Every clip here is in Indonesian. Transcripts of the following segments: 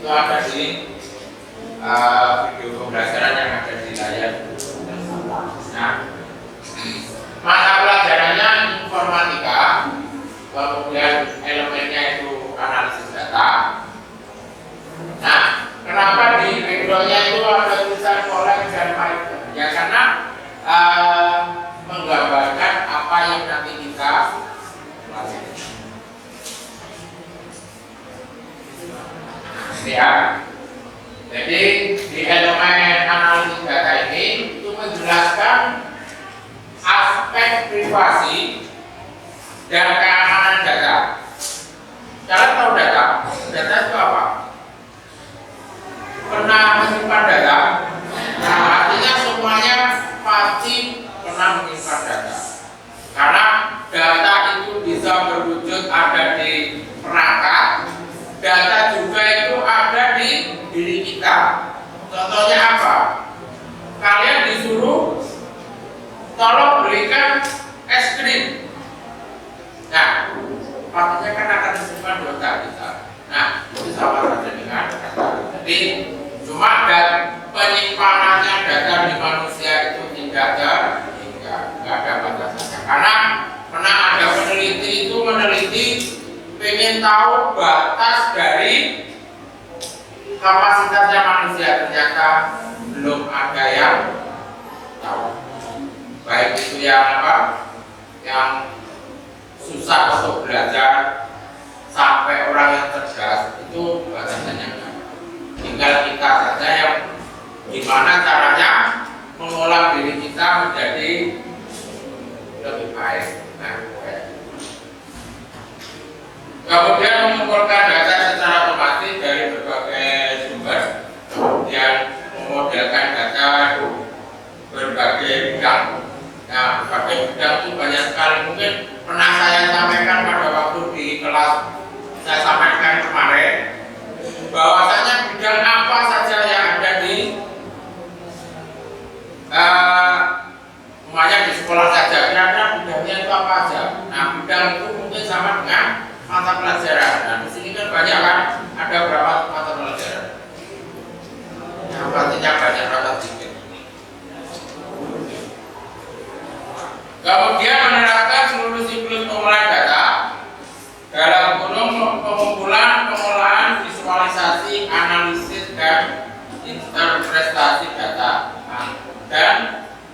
ada di video pembelajaran yang ada di layar. Nah, mata pelajarannya informatika, kemudian elemennya itu analisis data. Nah, kenapa di backgroundnya itu ada tulisan Colab dan Python? Ya karena menggambarkan apa yang nanti kita pelajari. Ya, jadi di elemen analisis data ini itu menjelaskan aspek privasi dan keamanan data. Kalian tahu data? Data itu apa? Pernah menyimpan data? Nah, artinya semuanya pasti pernah menyimpan data. Karena data itu bisa berwujud ada di perangkat, data juga itu ada di diri kita. Contohnya apa? Kalian disuruh tolong belikan es krim. Nah, pastinya kan akan disimpan data kita. Nah, itu sama saja dengan data. Jadi cuma penyimpanannya data di manusia itu tidak ada batasannya. Karena pernah ada peneliti itu pengen tahu batas dari kapasitasnya manusia, ternyata belum ada yang tahu. Baik itu yang apa? Yang susah untuk belajar sampai orang yang cerdas, itu batasannya. Tinggal kita saja yang gimana caranya mengolah diri kita menjadi lebih baik. Nah, kemudian mengumpulkan data secara otomatis dari berbagai sumber, kemudian memodelkan data berbagai bidang. Nah, berbagai bidang itu banyak sekali. Mungkin pernah saya sampaikan pada waktu di kelas saya sampaikan kemarin, bahwasanya bidang apa saja yang ada di di sekolah saja, kira-kira bidangnya itu apa aja. Nah, bidang itu mungkin sama dengan mata pelajaran. Nah, di sini kan banyak kan, ada berapa mata pelajaran? Nah, artinya banyak rata sedikit. Kemudian menerapkan seluruh siklus pengolahan data dalam kurung pengumpulan, pengolahan, visualisasi, analisis, dan interpretasi data dan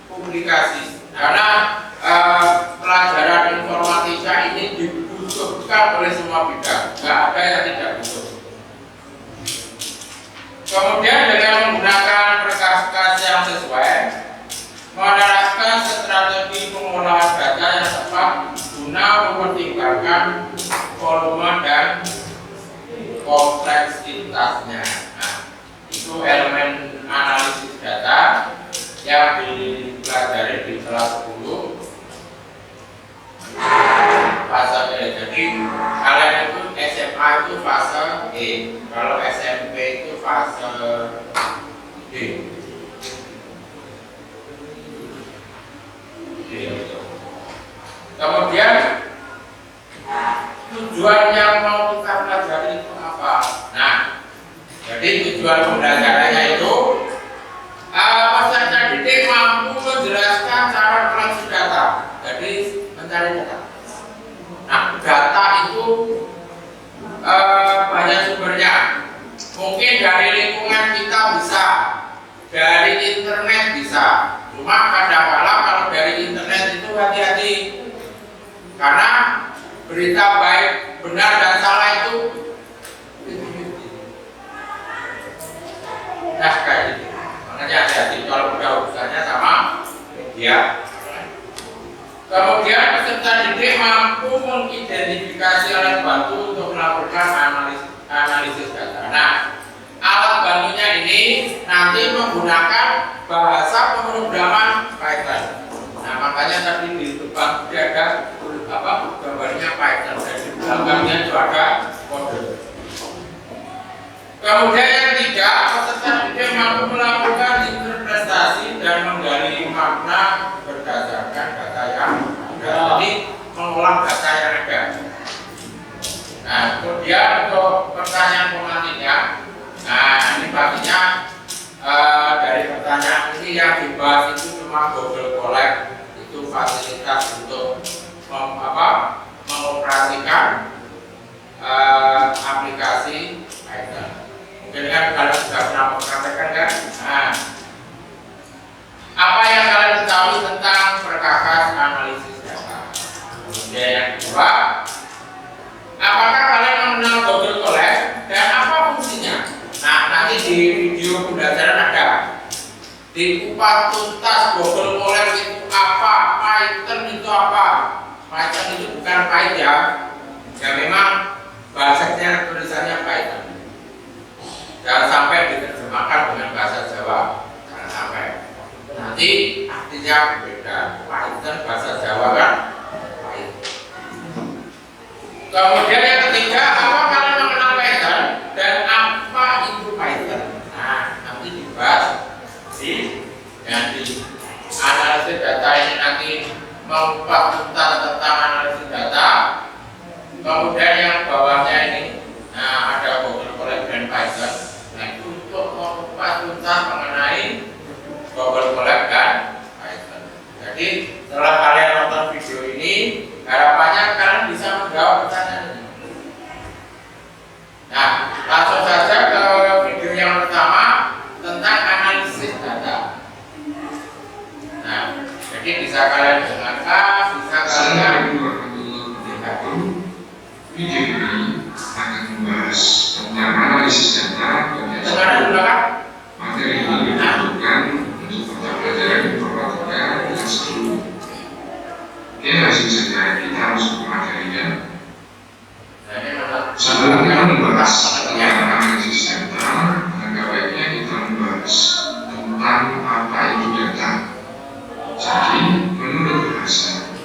publikasi. Karena pelajaran informatika ini dibutuhkan oleh semua bidang, nggak ada yang tidak butuh. Kemudian dengan menggunakan berkas-berkas yang sesuai, menerapkan strategi pengolahan data yang tepat guna mempertimbangkan volume dan kompleksitasnya. Nah, itu elemen analisis data yang dipelajari di kelas 10 fase E. Jadi kalian itu SMA itu fase E, kalau SMP itu fase D. Kemudian tujuan yang mau kita pelajari itu apa? Nah, jadi tujuan pembelajarannya itu peserta didik mampu menjelaskan cara koleksi data. Jadi mencari data. Nah, data itu banyak sumbernya. Mungkin dari lingkungan kita bisa, dari internet bisa. Cuma kadang-kadang kalau dari internet itu hati-hati, karena berita baik, benar dan salah itu nah kayak gitu. Makanya hati-hati kalau udah urusannya sama media. Kemudian peserta didik mampu mengidentifikasi alat bantu untuk melakukan analisis data. Nah, alat bantunya ini nanti menggunakan bahasa pemrograman Python. Nah, makanya tadi di depan ada gambarnya Python, dan di belakangnya itu ada kode. Kemudian yang ketiga, peserta didik mampu melakukan interpretasi dan menggali makna berdasarkan data yang ada. Jadi mengolah data yang ada. Nah, kemudian untuk pertanyaan pemantiknya, nah yang dibahas itu cuma Google Collect, itu fasilitas untuk mengoperasikan aplikasi Python. Mungkin kan kalian sudah pernah mempraktekkan kan? Nah, apa yang kalian ketahui tentang perkakas analisis data? Kemudian yang kedua, apakah kalian mengenal Google Collect dan apa fungsinya? Nah, nanti di video pembelajaran ada dikupas tuntas Google Collect itu apa, Python itu apa. Python itu bukan Python ya memang bahasanya tulisannya Python. Jangan sampai diterjemahkan dengan bahasa Jawa, jangan sampai. Nanti artinya berbeda. Python bahasa Jawa kan Python. Kemudian yang ketiga, apa kalian mengenal Python dan apa itu Python? Nah, nanti dibahas di analisis data ini, nanti mengupas tuntas tentang analisis data. Kemudian yang bawahnya ini, nah ada Google Collect dan Python. Nah, untuk mengupas tuntas mengenai Google Collect dan Python. Jadi setelah kalian nonton video ini, harapannya kalian bisa menjawab pertanyaan ini. Nah, langsung saja ke video yang pertama tentang analisis data. Nah, jadi bisa kalian dengarkan, bisa kalian lihat. Video ini akan membahas tentang analisis data Dengarkan. materi ini diperuntukkan untuk mata pelajaran informatika kelas 10. Oke, langsung saja kita masuk ke materinya. Sebelum kita membahas tentang analisis data, maka baiknya kita membahas tentang apa itu data. Jadi, menurut bahasa,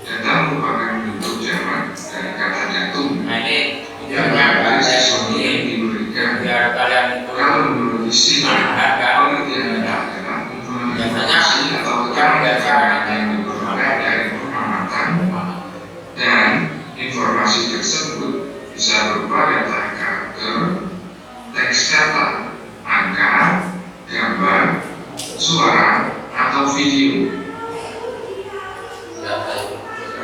data merupakan bentuk jamak dari kata datum. Nah, ini Yang berarti sesuatu yang diberikan. biar kalian itu Kalau menurut istilah, pengertian data adalah informasi atau keterangan yang diperoleh dari pengamatan, dan informasi tersebut bisa berupa data karakter, teks data, angka, gambar, suara, atau video.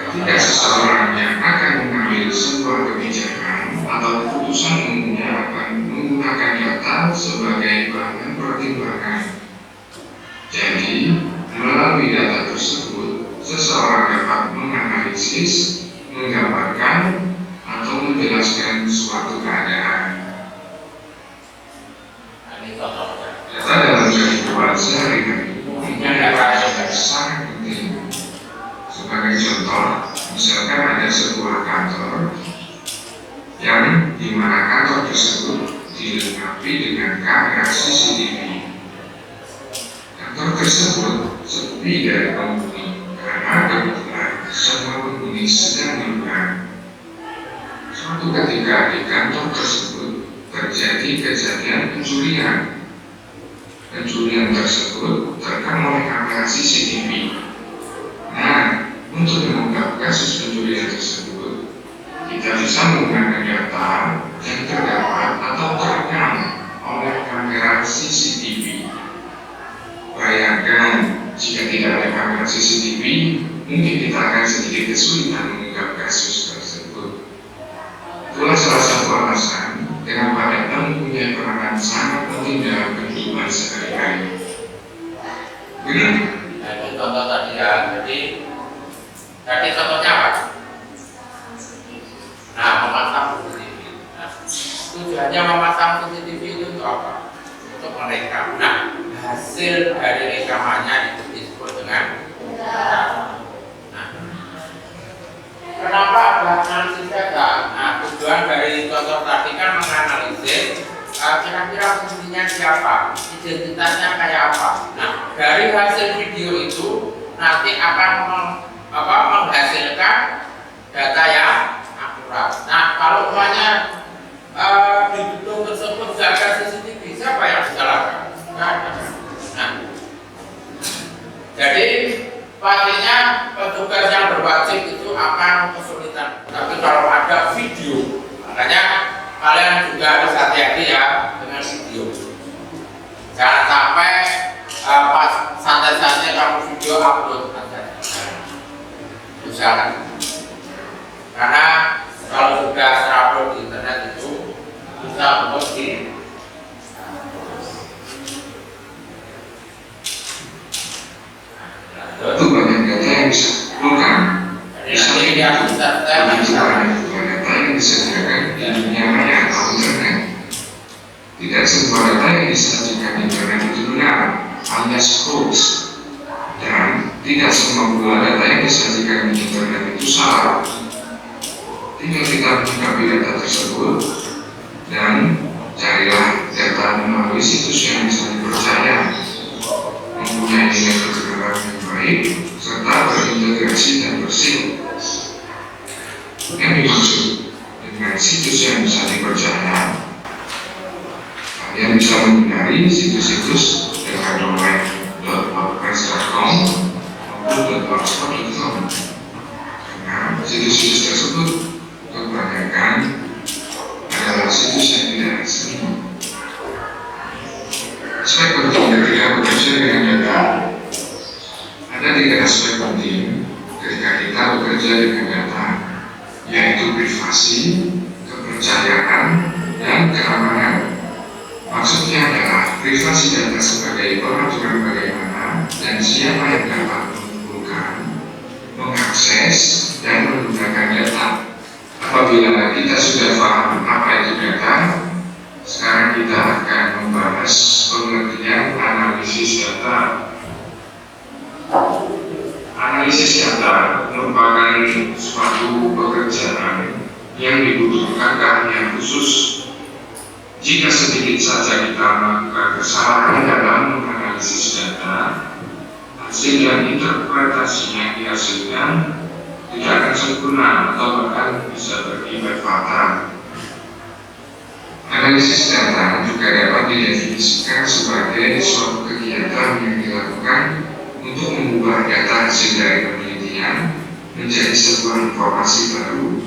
Ketika seseorang yang akan mengambil sebuah kebijakan atau keputusan umumnya akan menggunakan data sebagai bahan pertimbangan. Jadi, melalui data tersebut, seseorang dapat menganalisis, menggambarkan, atau menjelaskan suatu keadaan. Data dalam kehidupan sehari-hari menjadi sangat penting. Sebagai contoh, misalkan ada sebuah kantor yang dimana kantor tersebut dilengkapi dengan kamera CCTV. Kantor tersebut sepi dari penghuni karena kebetulan semua penghuni sedang liburan. Suatu ketika di kantor tersebut terjadi kejadian pencurian. Pencurian tersebut terekam oleh kamera CCTV. Nah, untuk mengungkap kasus pencurian tersebut, kita bisa menggunakan data yang terdapat atau terekam oleh kamera CCTV. Bayangkan, jika tidak ada kamera CCTV, mungkin kita akan sedikit kesulitan mengungkap kasus tersebut. Itulah salah satu alasan kenapa data mempunyai peranan sangat penting dalam kehidupan sehari-hari. Begitu. Contoh tadi ya, jadi contohnya apa? Nah, memasang CCTV. Nah, tujuannya memasang CCTV itu untuk apa? Untuk merekam. Nah, hasil dari rekamannya itu disebut dengan data. Nah, kenapa ada analisis data? Nah, tujuan dari contoh tadi kan menganalisis kira-kira fungsinya siapa, identitasnya kayak apa. Nah, dari hasil video itu nanti akan menghasilkan data yang akurat. Nah, kalau umpamanya di gedung tersebut tidak ada CCTV, siapa yang disalahkan? Nah, jadi pastinya petugas yang berwajib itu akan kesulitan. Tapi kalau ada video, makanya kalian juga harus hati-hati ya dengan video. Jangan sampai pas santai-santai kamu video upload aja, usahakan. Karena kalau sudah terupload di internet itu bisa untuk di itu banyak data yang bisa dikumpulkan. nanti dia bisa Banyak data yang disediakan di dunia maya atau internet. Tidak semua data yang disajikan di internet itu benar, alias hoax. Dan tidak semua data yang disajikan di internet itu salah. Tinggal kita menyikapi data tersebut dan carilah data melalui situs yang bisa dipercaya, mempunyai nilai kebenaran yang baik, serta berintegrasi dan bersih. Yang dimaksud dengan situs yang bisa dipercaya, kalian bisa menghindari situs-situs dengan domain .wordpress.com maupun .blogspot.com, karena situs-situs tersebut kebanyakan adalah situs yang tidak resmi. Aspek penting ketika bekerja dengan data. Ada 3 aspek penting ketika kita bekerja dengan data, yaitu privasi, kepercayaan, dan keamanan. Maksudnya adalah privasi data sebagai peraturan bagaimana dan siapa yang dapat mengumpulkan, mengakses, dan menggunakan data. Apabila kita sudah paham apa itu data, sekarang kita akan membahas pengertian analisis data. Analisis data merupakan suatu pekerjaan yang dibutuhkan keahlian khusus. Jika sedikit saja kita melakukan kesalahan dalam menganalisis data, hasil dan interpretasi yang dihasilkan tidak akan sempurna atau bahkan bisa berakibat fatal. Analisis data juga dapat didefinisikan sebagai suatu kegiatan yang dilakukan untuk mengubah data hasil dari penelitian menjadi sebuah informasi baru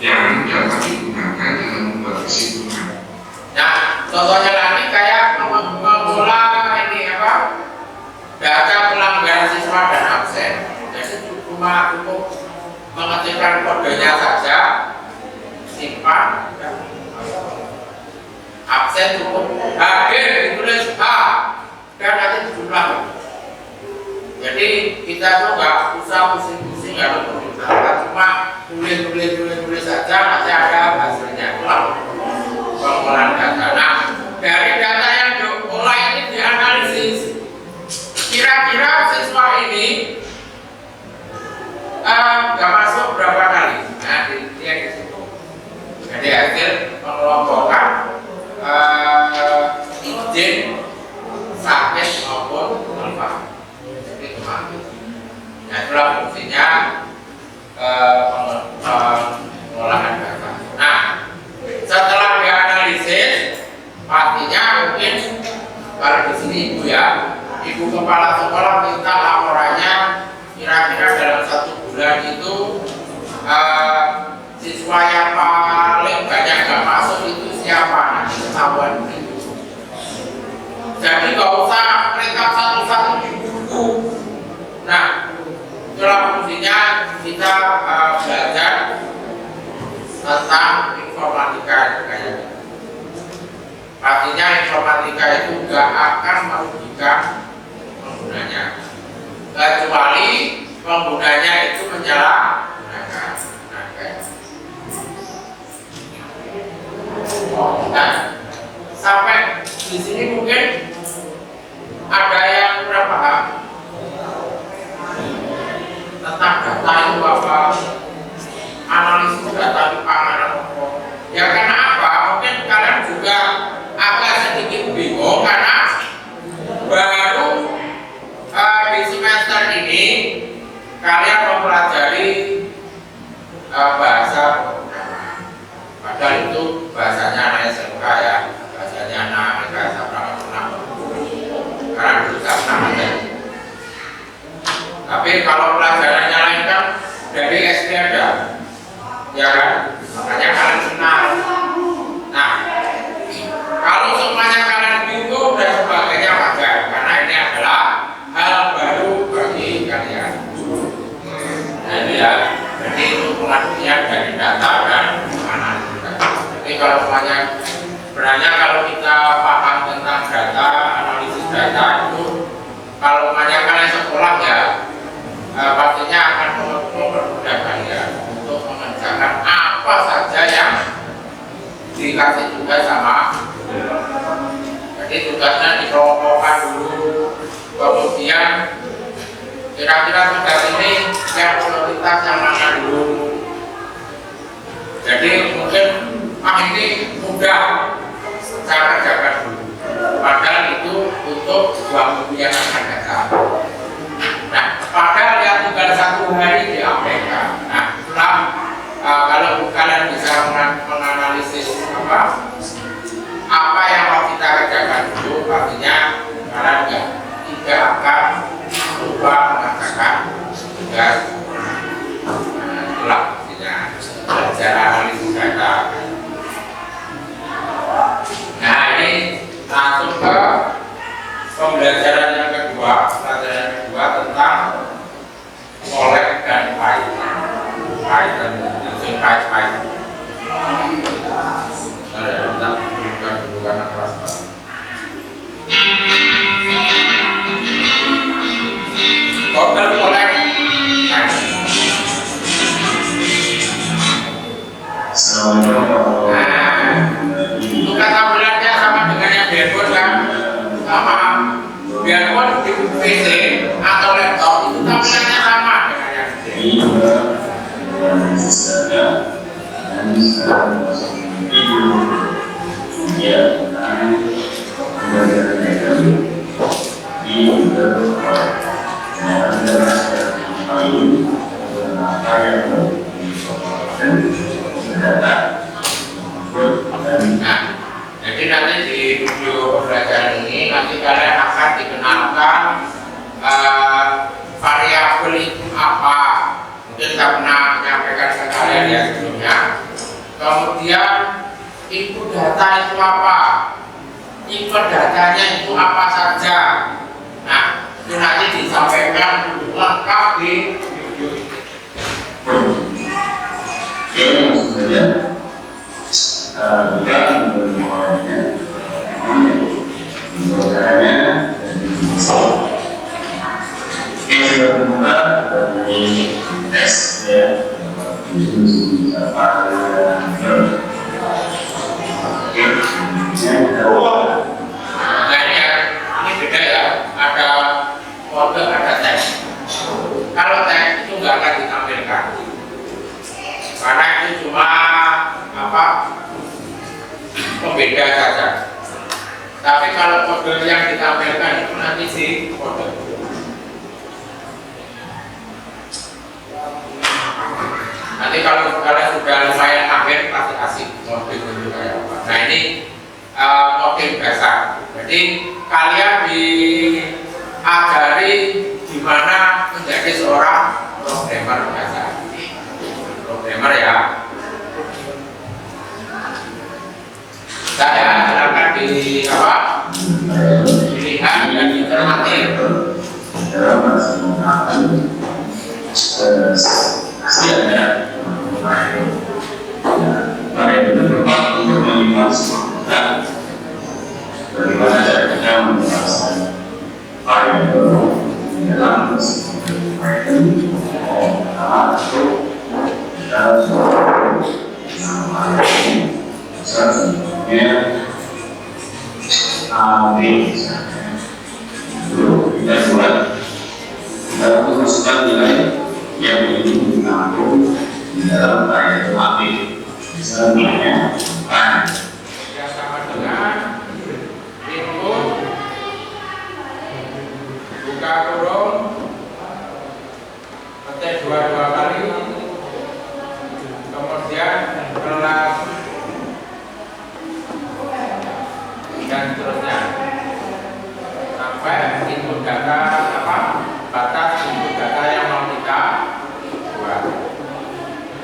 yang dapat digunakan dalam membuat kesimpulan. Nah, contohnya lagi kayak mengolah data pelanggaran siswa dan absen. Jadi cuma cukup mengetikkan kodenya saja, simpan, absen cukup hadir ditulis H dan nanti jumlah. Jadi kita tuh nggak usah pusing-pusing harus berbicara, cuma tulis saja, nanti ada hasilnya. Itulah pengolahan data. Nah, dari data yang diolah ini dianalisis. Kira-kira siswa ini nggak masuk berapa kali? Nah, dilihat di situ. Jadi hasil mengelompokkan izin, sakit maupun tanpa. Jadi kemana? Nah, itulah fungsinya pengolahan data. Nah, setelah dianalisis, pastinya mungkin kalau di sini ibu ya, ibu kepala sekolah minta laporannya kira-kira dalam 1 bulan itu siswa yang paling banyak gak masuk itu siapa? Nanti ketahuan itu. Jadi gak usah rekap satu-satu di buku. Nah, itulah fungsinya kita belajar tentang informatika kayak. Pastinya informatika itu gak akan merugikan penggunanya, kecuali penggunanya itu menyalahgunakan. Nah, sampai di sini mungkin ada yang kurang paham tentang data itu apa, analisis data di pangan. Ya karena apa? Mungkin kalian juga agak sedikit bingung karena baru di semester ini kalian mempelajari bahasa pemrograman. Padahal itu bahasanya anak SMK ya, bahasanya anak bahasa kalau sebenarnya kalau kita paham tentang data, analisis data itu, kalau kalian sekolah ya pastinya akan mempermudahkan ya untuk mengerjakan apa saja yang dikasih tugas sama. Jadi tugasnya dikelompokkan dulu, kemudian kira-kira tugas ini yang prioritas yang mana dulu. Jadi mungkin ini mudah saya kerjakan dulu, padahal itu untuk 2 minggu yang akan datang. Nah, padahal yang tinggal 1 hari diabaikan. Nah, itulah kalau kalian bisa menganalisis apa yang mau kita kerjakan dulu, artinya kalian tidak akan lupa mengatakan tugas. Itulah artinya belajar analisis data. Nah, ini langsung ke pembelajaran yang kedua, pelajaran yang kedua tentang collect dan Python. Python, langsung Python. Kita bukan dulu karena keras banget. Total collect. Untuk kata bulannya sama dengan yang biarpun kan, sama biarpun di PC atau laptop itu tampilannya sama dengan yang Nah, jadi nanti di video pembelajaran ini nanti kalian akan dikenalkan variabel itu apa. Mungkin saya pernah menyampaikan ke kalian ya sebelumnya. Kemudian input data itu apa? Input datanya itu apa saja? Nah, itu nanti disampaikan lengkap di video ini. Ini beda ya, ada kode, ada teks. Kalau teks itu nggak akan ditampilkan, karena itu cuma pembeda saja. Tapi kalau kode yang ditampilkan itu nanti si kode. Nanti kalau kalian sudah lumayan akhir pasti asik mobil dulu kayak apa. Nah ini mobil dasar. Jadi kalian diajari gimana menjadi seorang programmer dasar. Programmer ya. Saya silakan dilihat dan dicermati. Bagaimana cara kita menjelaskan variabel di dalam kita buat kita masukkan nilai yang ini menampung di dalam variabel AB. Misalnya Yang sama dengan input buka kurung ketik 2 kali, kemudian kelas dan seterusnya sampai input data batas input data yang mau kita buat.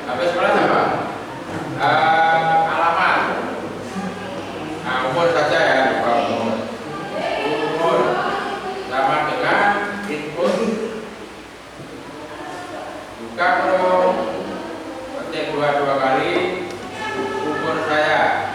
Habis kelas apa? Alamat. Nah, umur saja ya, umur sama dengan input buka kurung ketik 2 kali umur saya.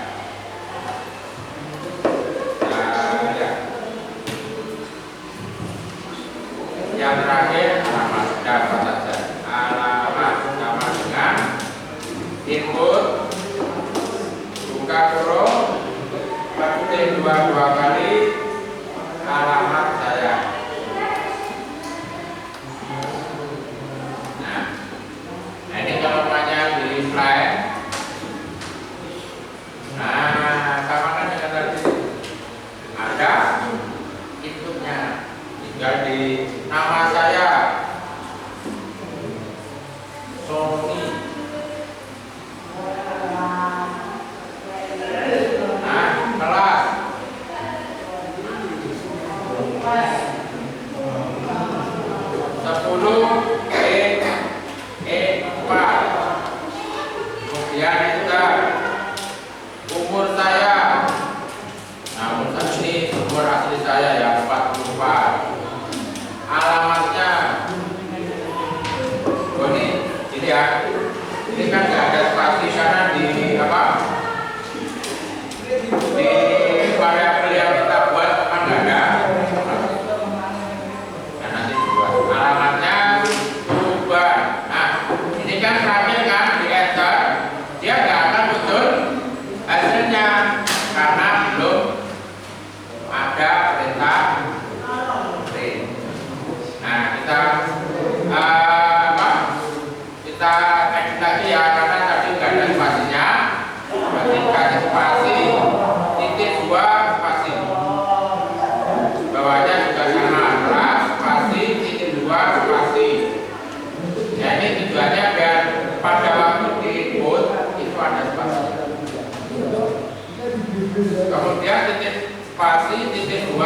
Kemudian titik spasi titik 2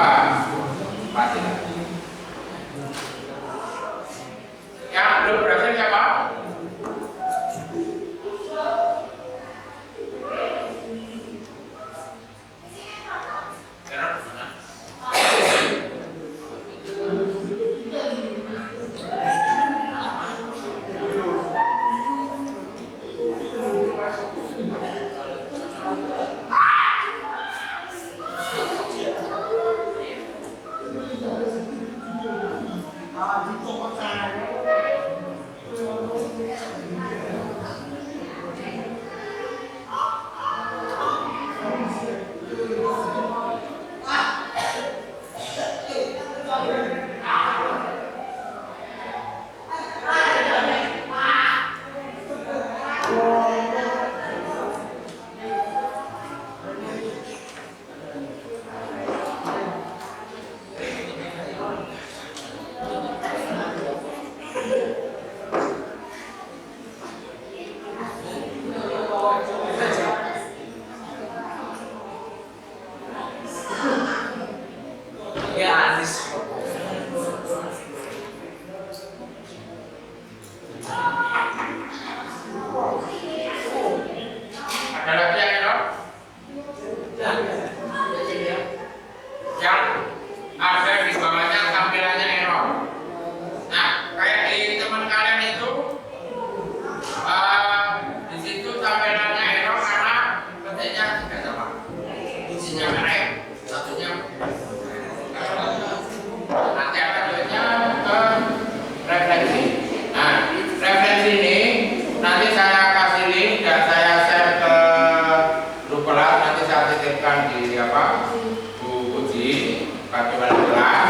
spasi lagi. Yang belum berhasil siapa? Di Bu Puji, Pak Kepala Kelas.